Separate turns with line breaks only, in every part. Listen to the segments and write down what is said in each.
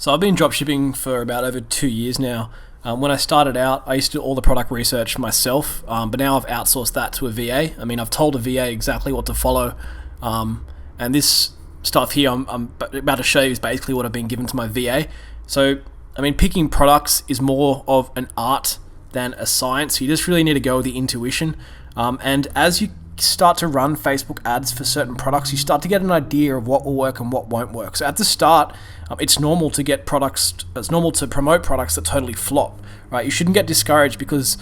So I've been dropshipping for about over 2 years now. When I started out, I used to do all the product research myself, but now I've outsourced that to a VA. I mean, I've told a VA exactly what to follow, and this stuff here I'm about to show you is basically what I've been given to my VA. So, I mean, picking products is more of an art than a science. You just really need to go with the intuition, and as you start to run Facebook ads for certain products, you start to get an idea of what will work and what won't work. So at the start, it's normal to promote products that totally flop, right? You shouldn't get discouraged because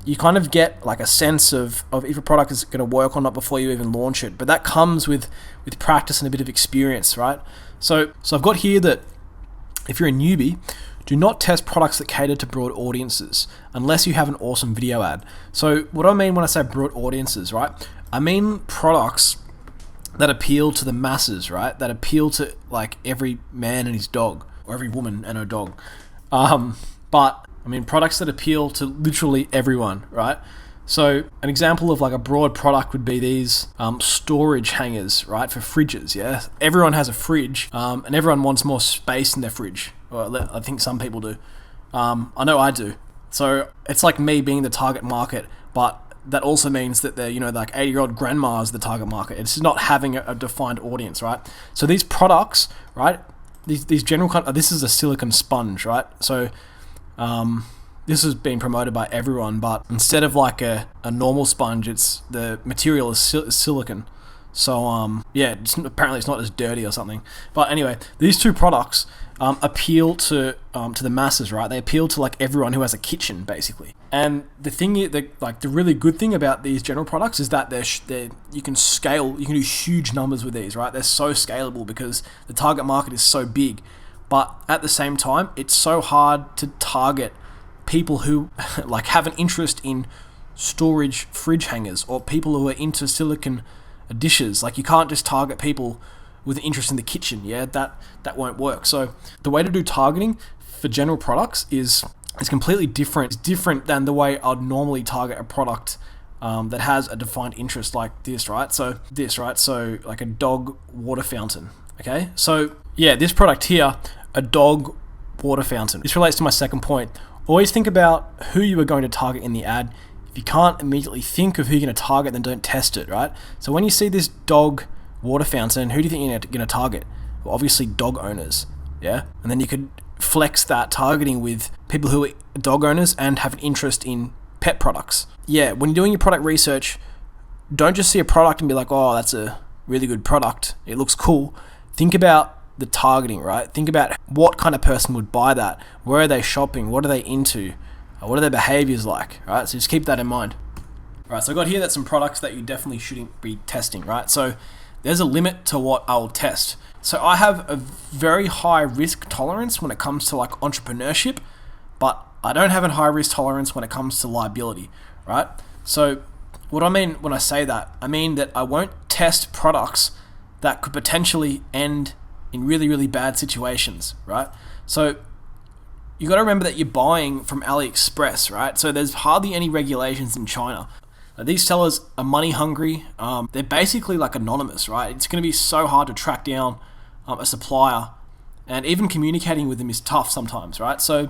you kind of get like a sense of if a product is going to work or not before you even launch it. But that comes with practice and a bit of experience, right? So I've got here that if you're a newbie, do not test products that cater to broad audiences unless you have an awesome video ad. So what I mean when I say broad audiences, right? I mean products that appeal to the masses, right? That appeal to like every man and his dog, or every woman and her dog. But I mean products that appeal to literally everyone, right? So an example of like a broad product would be these storage hangers, right? For fridges, yeah? Everyone has a fridge, and everyone wants more space in their fridge. Well, I think some people do. I know I do. So it's like me being the target market, but that also means that they're, like 80-year-old grandma is the target market. It's not having a defined audience, right? So these products, right? These general this is a silicone sponge, right? So this has been promoted by everyone, but instead of like a normal sponge, the material is silicone. So yeah, apparently it's not as dirty or something. But anyway, these two products appeal to the masses, right? They appeal to like everyone who has a kitchen, basically. And the thing, the really good thing about these general products is that you can scale. You can do huge numbers with these, right? They're so scalable because the target market is so big. But at the same time, it's so hard to target people who like have an interest in storage fridge hangers or people who are into silicone dishes. Like you can't just target people with an interest in the kitchen. Yeah, that won't work. So the way to do targeting for general products is completely different. It's different than the way I'd normally target a product that has a defined interest like this, right? So like a dog water fountain. Okay, so yeah, this product here, a dog water fountain. This relates to my second point. Always think about who you are going to target in the ad. If you can't immediately think of who you're going to target, then don't test it, right? So when you see this dog water fountain, who do you think you're going to target? Well, obviously dog owners, yeah? And then you could flex that targeting with people who are dog owners and have an interest in pet products. Yeah, when you're doing your product research, don't just see a product and be like, oh, that's a really good product. It looks cool. Think about the targeting, right? Think about what kind of person would buy that. Where are they shopping? What are they into? What are their behaviors like, right? So just keep that in mind. All right, so I got here that's some products that you definitely shouldn't be testing, right? So there's a limit to what I'll test. So I have a very high risk tolerance when it comes to like entrepreneurship, but I don't have a high risk tolerance when it comes to liability, right? So what I mean when I say that, I mean that I won't test products that could potentially end in really, really bad situations, right? So you got to remember that you're buying from AliExpress, right? So there's hardly any regulations in China. These sellers are money hungry. They're basically like anonymous, right? It's going to be so hard to track down a supplier, and even communicating with them is tough sometimes, right? So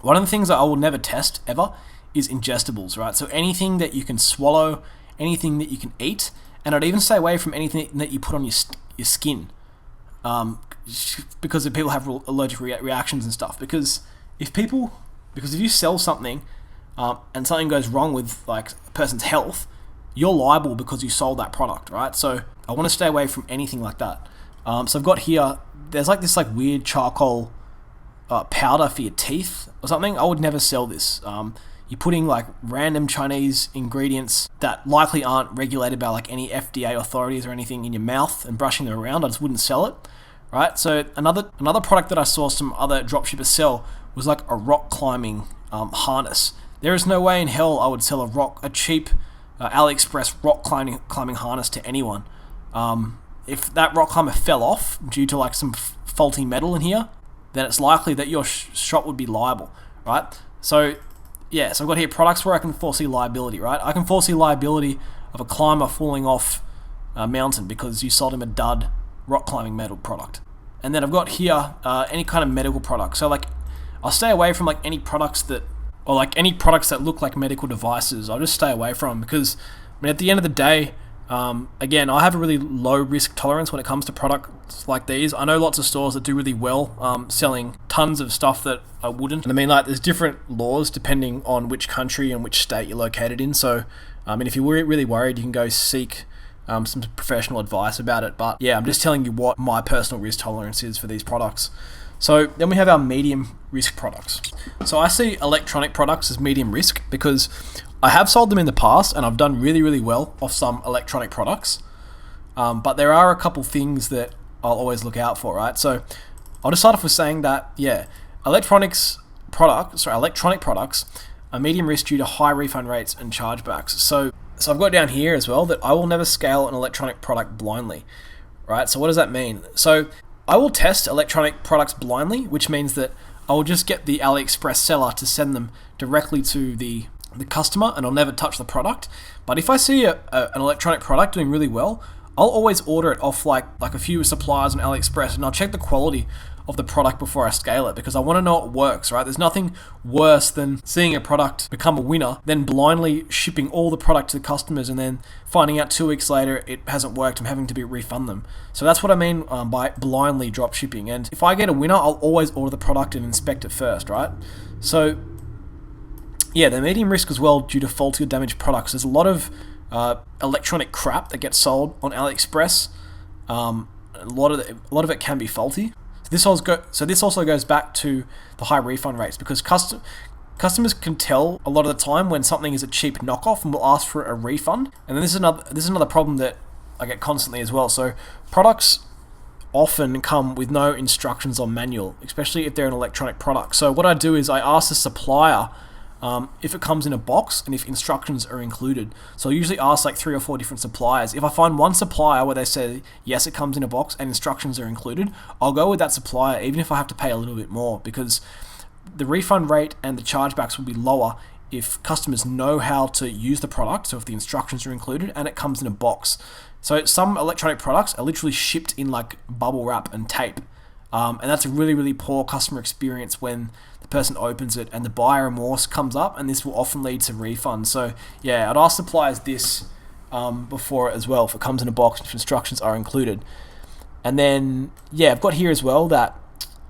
one of the things that I will never test ever is ingestibles, right? So anything that you can swallow, anything that you can eat, and I'd even stay away from anything that you put on your skin. Because if people have allergic reactions and stuff. Because if you sell something and something goes wrong with like a person's health, you're liable because you sold that product, right? So I want to stay away from anything like that. So I've got here, there's like this like weird charcoal powder for your teeth or something. I would never sell this. You're putting like random Chinese ingredients that likely aren't regulated by like any FDA authorities or anything in your mouth and brushing them around. I just wouldn't sell it, right? So another product that I saw some other dropshippers sell was like a rock climbing harness. There is no way in hell I would sell a cheap AliExpress rock climbing harness to anyone. If that rock climber fell off due to like some faulty metal in here, then it's likely that your shop would be liable, right? So yeah, so I've got here products where I can foresee liability, right? I can foresee liability of a climber falling off a mountain because you sold him a dud rock climbing metal product. And then I've got here any kind of medical product. So like, I'll stay away from like any products that look like medical devices. I'll just stay away from, because I mean, at the end of the day, again, I have a really low risk tolerance when it comes to products like these. I know lots of stores that do really well selling tons of stuff that I wouldn't. And I mean, like, there's different laws depending on which country and which state you're located in. So, I mean, if you're really worried, you can go seek some professional advice about it. But yeah, I'm just telling you what my personal risk tolerance is for these products. So then we have our medium risk products. So I see electronic products as medium risk because I have sold them in the past and I've done really, really well off some electronic products. But there are a couple things that I'll always look out for, right? So I'll just start off with saying that, yeah, electronic products are medium risk due to high refund rates and chargebacks. So I've got down here as well that I will never scale an electronic product blindly, right? So what does that mean? So I will test electronic products blindly, which means that I will just get the AliExpress seller to send them directly to the customer, and I'll never touch the product. But if I see an electronic product doing really well, I'll always order it off like a few suppliers on AliExpress, and I'll check the quality of the product before I scale it, because I want to know it works, right? There's nothing worse than seeing a product become a winner, then blindly shipping all the product to the customers and then finding out 2 weeks later it hasn't worked and having to refund them. So that's what I mean by blindly drop shipping. And if I get a winner, I'll always order the product and inspect it first, right? So yeah, the medium risk as well due to faulty or damaged products. There's a lot of electronic crap that gets sold on AliExpress. A lot of it can be faulty. This also goes back to the high refund rates, because customers can tell a lot of the time when something is a cheap knockoff and will ask for a refund. And then this is another problem that I get constantly as well. So products often come with no instructions or manual, especially if they're an electronic product. So what I do is I ask the supplier if it comes in a box and if instructions are included. So I usually ask like 3 or 4 different suppliers. If I find one supplier where they say, yes, it comes in a box and instructions are included, I'll go with that supplier, even if I have to pay a little bit more, because the refund rate and the chargebacks will be lower if customers know how to use the product, so if the instructions are included and it comes in a box. So some electronic products are literally shipped in like bubble wrap and tape. And that's a really, really poor customer experience when the person opens it and the buyer remorse comes up, and this will often lead to refunds. So yeah, I'd ask suppliers this before it as well, if it comes in a box and if instructions are included. And then yeah, I've got here as well that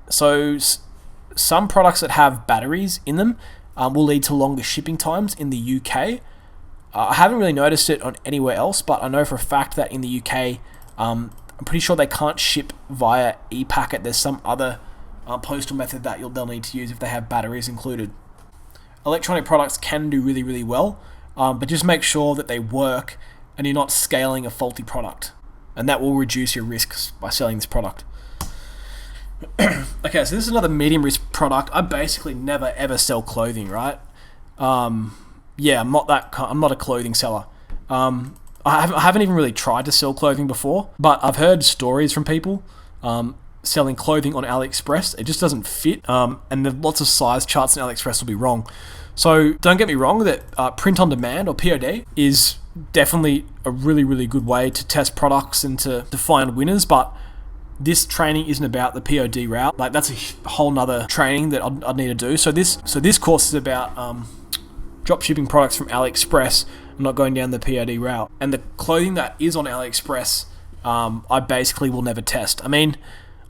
some products that have batteries in them will lead to longer shipping times in the UK. I haven't really noticed it on anywhere else, but I know for a fact that in the UK, I'm pretty sure they can't ship via e-packet. There's some other postal method that they'll need to use if they have batteries included. Electronic products can do really, really well, but just make sure that they work and you're not scaling a faulty product, and that will reduce your risks by selling this product. Okay, so this is another medium risk product. I basically never ever sell clothing, right? Yeah, I'm not a clothing seller. I haven't even really tried to sell clothing before, but I've heard stories from people selling clothing on AliExpress. It just doesn't fit, and lots of size charts in AliExpress will be wrong. So don't get me wrong that print on demand, or POD, is definitely a really, really good way to test products and to find winners, but this training isn't about the POD route. Like, that's a whole nother training that I'd need to do. So this course is about drop shipping products from AliExpress. I'm not going down the POD route. And the clothing that is on AliExpress, I basically will never test. I mean,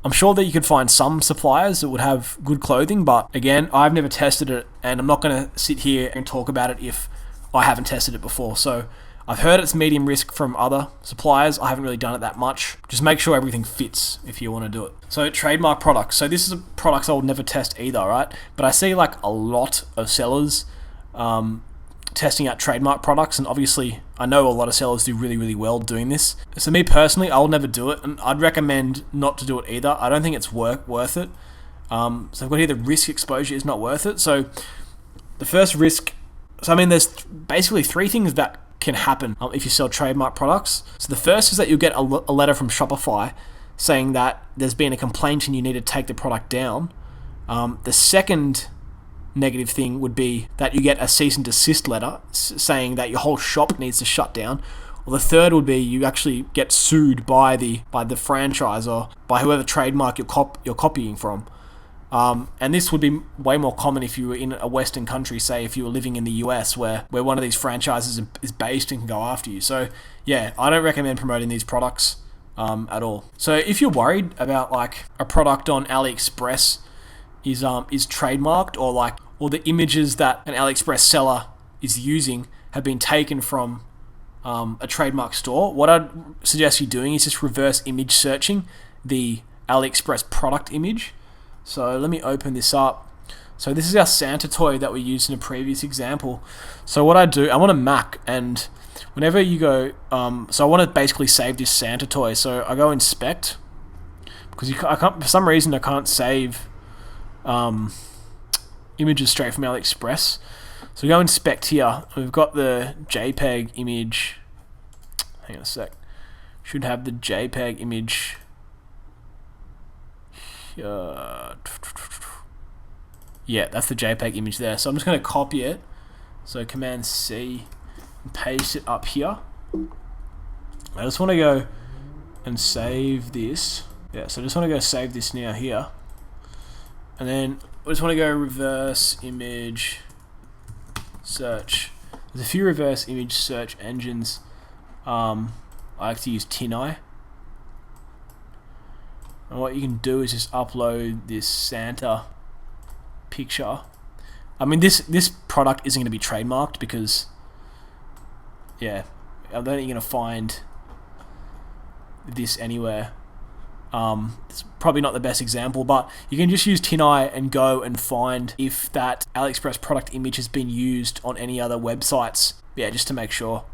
I'm sure that you could find some suppliers that would have good clothing, but again, I've never tested it, and I'm not going to sit here and talk about it if I haven't tested it before. So I've heard it's medium risk from other suppliers. I haven't really done it that much. Just make sure everything fits if you want to do it. So trademark products. So this is a product I would never test either, right? But I see like a lot of sellers testing out trademark products, and obviously I know a lot of sellers do really, really well doing this. So me personally, I'll never do it, and I'd recommend not to do it either. I don't think it's worth it. So I've got here the risk exposure is not worth it. So the first risk, so I mean there's basically 3 things that can happen if you sell trademark products. So the first is that you'll get a letter from Shopify saying that there's been a complaint and you need to take the product down. The second negative thing would be that you get a cease and desist letter saying that your whole shop needs to shut down. Or the third would be you actually get sued by the franchise or by whoever trademark you're copying from. And this would be way more common if you were in a Western country, say if you were living in the US where one of these franchises is based and can go after you. So yeah, I don't recommend promoting these products at all. So if you're worried about like a product on AliExpress is trademarked, or the images that an AliExpress seller is using have been taken from a trademark store, what I'd suggest you doing is just reverse image searching the AliExpress product image. So let me open this up. So this is our Santa toy that we used in a previous example. So what I do, I'm on a Mac, and whenever you go, so I want to basically save this Santa toy. So I go inspect, because I can't, for some reason I can't save images straight from AliExpress. So we go inspect here. We've got the JPEG image. Hang on a sec. Should have the JPEG image. Yeah, that's the JPEG image there. So I'm just going to copy it. So Command C and paste it up here. I just want to go and save this. Yeah, so I just want to go save this now here. And then I just want to go reverse image search. There's a few reverse image search engines. I like to use TinEye. And what you can do is just upload this Santa picture. I mean, this product isn't going to be trademarked because, yeah, I don't think you're going to find this anywhere. It's probably not the best example, but you can just use TinEye and go and find if that AliExpress product image has been used on any other websites. Yeah, just to make sure.